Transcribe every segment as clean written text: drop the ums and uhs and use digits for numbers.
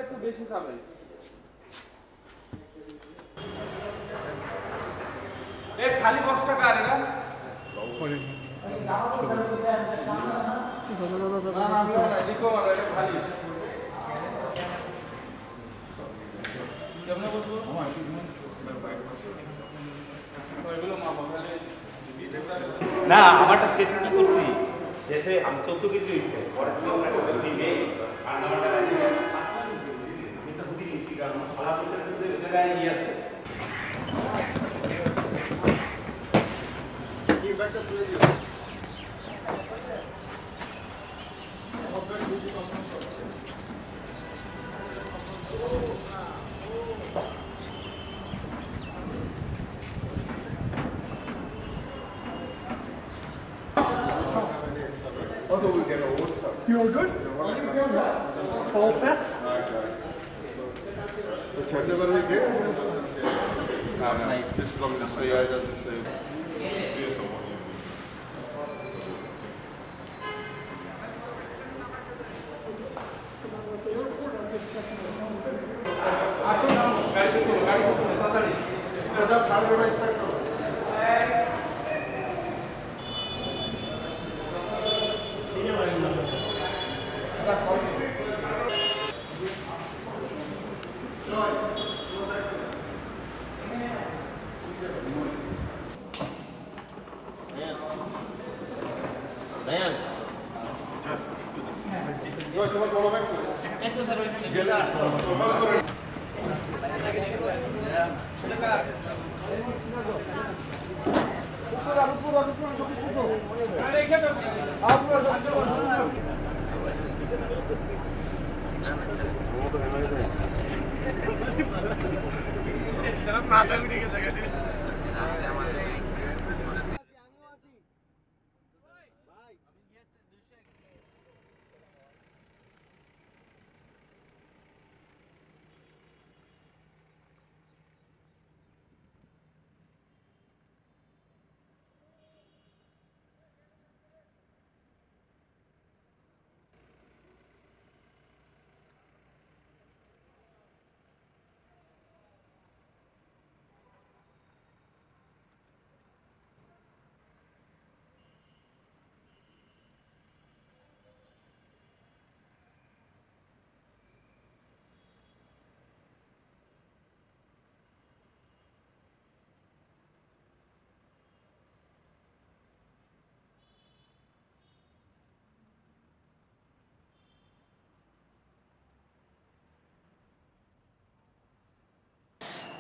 একটু বেশি খাবে। খালি বক্সটা কার এটা? না আমারটা শেষে কি করছি, শেষে আমি 14 কেজি হয়েছে পরে You are good? All set? The technical review? No, this is going to say I doesn't say someone.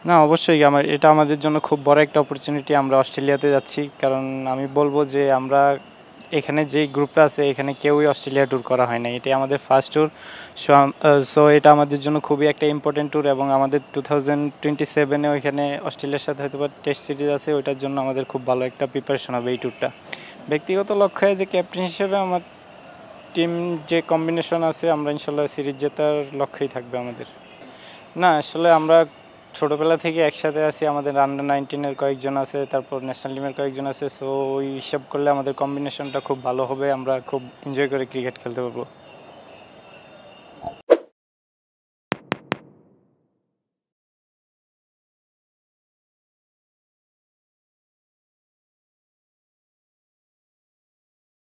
না অবশ্যই এটা আমাদের জন্য খুব বড় একটা অপরচুনিটি। আমরা অস্ট্রেলিয়াতে যাচ্ছি, কারণ আমি বলবো যে আমরা এখানে যেই গ্রুপটা আছে এখানে কেউই অস্ট্রেলিয়া ট্যুর করা হয় না, এটাই আমাদের ফার্স্ট ট্যুর। সো এটা আমাদের জন্য খুবই একটা ইম্পর্টেন্ট ট্যুর, এবং আমাদের 2027-এ ওইখানে অস্ট্রেলিয়ার সাথে হয়তো বা টেস্ট সিরিজ আছে, ওইটার জন্য আমাদের খুব ভালো একটা প্রিপারেশন হবে এই ট্যুরটা। ব্যক্তিগত লক্ষ্যে যে ক্যাপ্টেন হিসেবে আমার টিম যে কম্বিনেশন আছে, আমরা ইনশাল্লাহ সিরিজ জেতার লক্ষ্যেই থাকবে আমাদের। না আসলে আমরা ছোটোবেলা থেকে একসাথে আছি, আমাদের আন্ডার-19-এর কয়েকজন আছে, তারপর ন্যাশনাল টিমের কয়েকজন আছে। সো ওই হিসাব করলে আমাদের কম্বিনেশনটা খুব ভালো হবে, আমরা খুব এনজয় করে ক্রিকেট খেলতে পারবো।